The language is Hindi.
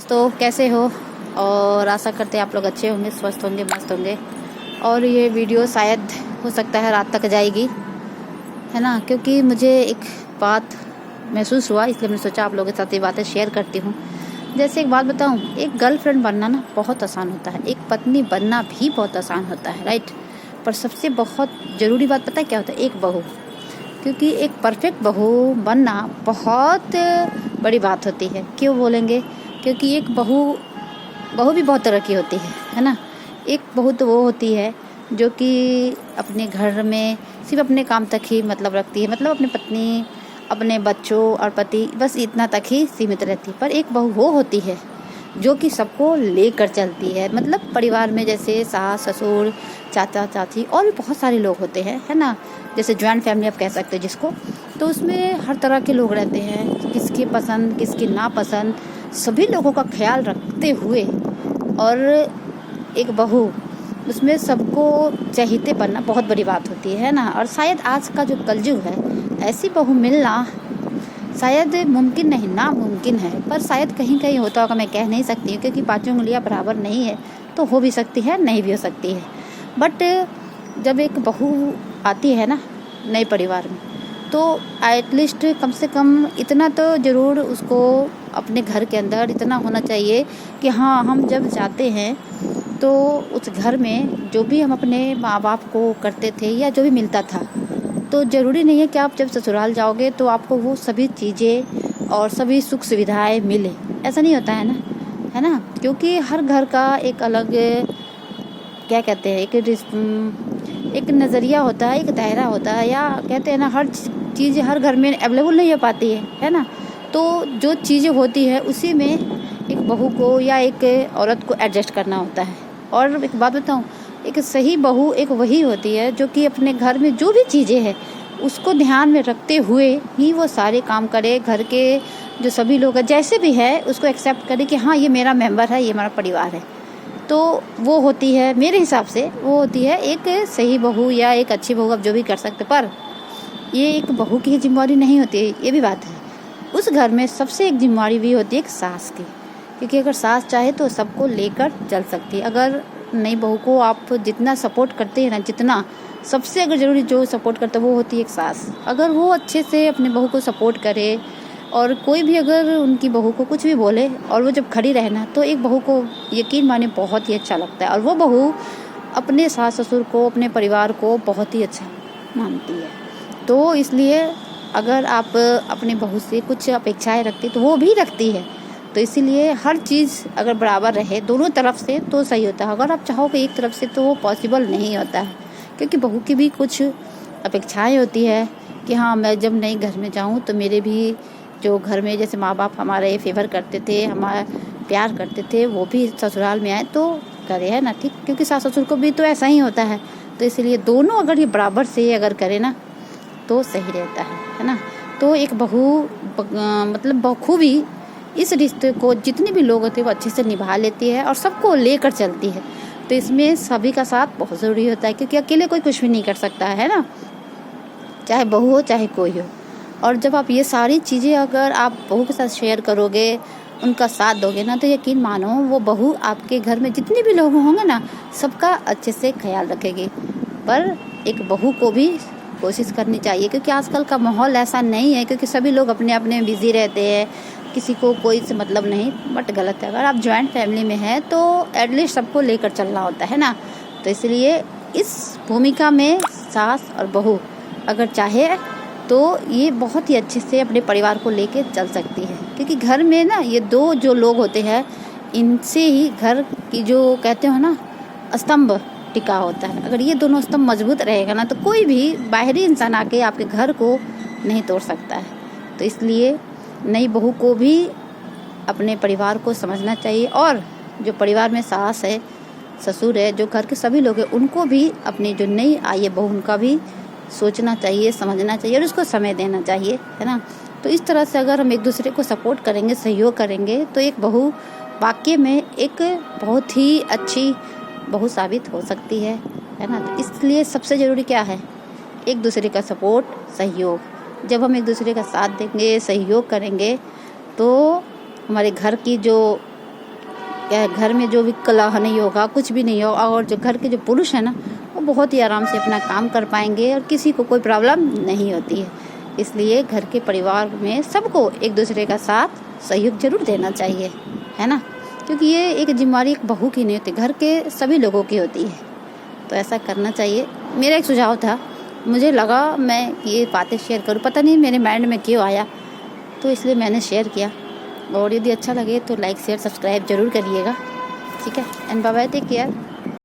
तो कैसे हो? और आशा करते हैं आप लोग अच्छे होंगे, स्वस्थ होंगे, मस्त होंगे। और ये वीडियो शायद हो सकता है रात तक जाएगी, है ना, क्योंकि मुझे एक बात महसूस हुआ, इसलिए मैंने सोचा आप लोगों के साथ ये बातें शेयर करती हूँ। जैसे एक बात बताऊँ, एक गर्लफ्रेंड बनना ना बहुत आसान होता है, एक पत्नी बनना भी बहुत आसान होता है, राइट। पर सबसे बहुत ज़रूरी बात पता है क्या होता है? एक बहू। क्योंकि एक परफेक्ट बहू बनना बहुत बड़ी बात होती है। क्यों बोलेंगे? क्योंकि एक बहू भी बहुत तरह की होती है ना। एक बहू तो वो होती है जो कि अपने घर में सिर्फ अपने काम तक ही मतलब रखती है, मतलब अपनी पत्नी, अपने बच्चों और पति, बस इतना तक ही सीमित रहती है। पर एक बहू वो होती है जो कि सबको लेकर चलती है, मतलब परिवार में जैसे सास ससुर, चाचा चाची और भी बहुत सारे लोग होते हैं, है ना। जैसे जॉइंट फैमिली आप कह सकते हो जिसको, तो उसमें हर तरह के लोग रहते हैं, किसकी पसंद किसकी नापसंद, सभी लोगों का ख्याल रखते हुए। और एक बहू उसमें सबको चहेते बनना बहुत बड़ी बात होती है ना। और शायद आज का जो कलयुग है, ऐसी बहू मिलना शायद मुमकिन नहीं, नामुमकिन है। पर शायद कहीं कहीं होता होगा, मैं कह नहीं सकती हूँ, क्योंकि पांचों उंगलियां बराबर नहीं है, तो हो भी सकती है, नहीं भी हो सकती है। बट जब एक बहू आती है ना नए परिवार में, तो एटलीस्ट कम से कम इतना तो ज़रूर उसको अपने घर के अंदर इतना होना चाहिए कि हाँ, हम जब जाते हैं तो उस घर में जो भी हम अपने माँ बाप को करते थे या जो भी मिलता था, तो ज़रूरी नहीं है कि आप जब ससुराल जाओगे तो आपको वो सभी चीज़ें और सभी सुख सुविधाएं मिले, ऐसा नहीं होता है ना, है ना। क्योंकि हर घर का एक अलग, क्या कहते हैं, एक नज़रिया होता है, एक दायरा होता है, या कहते हैं ना, हर चीज़ हर घर में अवेलेबल नहीं हो पाती है ना। तो जो चीज़ें होती है उसी में एक बहू को या एक औरत को एडजस्ट करना होता है। और एक बात बताऊँ, एक सही बहू एक वही होती है जो कि अपने घर में जो भी चीज़ें हैं उसको ध्यान में रखते हुए ही वो सारे काम करे। घर के जो सभी लोग हैं जैसे भी है उसको एक्सेप्ट करे कि हाँ, ये मेरा मेंबर है, ये हमारा परिवार है। तो वो होती है, मेरे हिसाब से वो होती है एक सही बहू या एक अच्छी बहू, आप जो भी कर सकते। पर ये एक बहू की जिम्मेवारी नहीं होती है, ये भी बात है। उस घर में सबसे एक जिम्मेवारी भी होती है एक सास की, क्योंकि अगर सास चाहे तो सबको लेकर चल सकती है। अगर नई बहू को आप जितना सपोर्ट करते हैं ना, जितना सबसे अगर ज़रूरी जो सपोर्ट करता है वो होती है एक सास। अगर वो अच्छे से अपने बहू को सपोर्ट करे, और कोई भी अगर उनकी बहू को कुछ भी बोले और वो जब खड़ी रहे ना, तो एक बहू को यकीन माने बहुत ही अच्छा लगता है। और वो बहू अपने सास ससुर को, अपने परिवार को बहुत ही अच्छा मानती है। तो इसलिए अगर आप अपनी बहू से कुछ अपेक्षाएं रखती तो वो भी रखती है। तो इसीलिए हर चीज़ अगर बराबर रहे दोनों तरफ से तो सही होता है। अगर आप चाहोगे एक तरफ से तो वो पॉसिबल नहीं होता है, क्योंकि बहू की भी कुछ अपेक्षाएं होती है कि हाँ, मैं जब नए घर में जाऊँ तो मेरे भी जो घर में जैसे माँ बाप हमारे फेवर करते थे, हमारा प्यार करते थे, वो भी ससुराल में आए तो करे, है ना, ठीक। क्योंकि सास ससुर को भी तो ऐसा ही होता है। तो इसलिए दोनों अगर ये बराबर से अगर करे ना तो सही रहता है ना। तो एक बहू मतलब बखूबी इस रिश्ते को जितने भी लोग होते हैं वो अच्छे से निभा लेती है और सबको लेकर चलती है। तो इसमें सभी का साथ बहुत ज़रूरी होता है, क्योंकि अकेले कोई कुछ भी नहीं कर सकता है ना, चाहे बहू हो चाहे कोई हो। और जब आप ये सारी चीज़ें अगर आप बहू के साथ शेयर करोगे, उनका साथ दोगे ना, तो यकीन मानो वो बहू आपके घर में जितने भी लोग होंगे ना, सबका अच्छे से ख्याल रखेगी। पर एक बहू को भी कोशिश करनी चाहिए, क्योंकि आजकल का माहौल ऐसा नहीं है, क्योंकि सभी लोग अपने अपने बिजी रहते हैं, किसी को कोई से मतलब नहीं। बट गलत है, अगर आप जॉइंट फैमिली में हैं तो एटलीस्ट सबको लेकर चलना होता है ना। तो इसलिए इस भूमिका में सास और बहू अगर चाहे तो ये बहुत ही अच्छे से अपने परिवार को लेके चल सकती है। क्योंकि घर में ना ये दो जो लोग होते हैं, इनसे ही घर की जो कहते हो ना स्तंभ टिका होता है। अगर ये दोनों स्तंभ मजबूत रहेगा ना, तो कोई भी बाहरी इंसान आके आपके घर को नहीं तोड़ सकता है। तो इसलिए नई बहू को भी अपने परिवार को समझना चाहिए, और जो परिवार में सास है, ससुर है, जो घर के सभी लोग हैं, उनको भी अपनी जो नई आई है बहू, उनका भी सोचना चाहिए, समझना चाहिए और उसको समय देना चाहिए, है ना। तो इस तरह से अगर हम एक दूसरे को सपोर्ट करेंगे, सहयोग करेंगे, तो एक बहू वाकई में एक बहुत ही अच्छी बहू साबित हो सकती है ना। तो इसलिए सबसे ज़रूरी क्या है? एक दूसरे का सपोर्ट, सहयोग। जब हम एक दूसरे का साथ देंगे, सहयोग करेंगे, तो हमारे घर की जो क्या घर में जो भी कलह नहीं होगा, कुछ भी नहीं होगा, और जो घर के जो पुरुष है ना वो बहुत ही आराम से अपना काम कर पाएंगे और किसी को कोई प्रॉब्लम नहीं होती है। इसलिए घर के परिवार में सबको एक दूसरे का साथ सहयोग जरूर देना चाहिए, है ना, क्योंकि ये एक जिम्मेवारी एक बहू की नहीं होती, घर के सभी लोगों की होती है। तो ऐसा करना चाहिए। मेरा एक सुझाव था, मुझे लगा मैं ये बातें शेयर करूँ, पता नहीं मेरे माइंड में क्यों आया, तो इसलिए मैंने शेयर किया। और यदि अच्छा लगे तो लाइक शेयर सब्सक्राइब जरूर करिएगा, ठीक है। And bye bye, take care.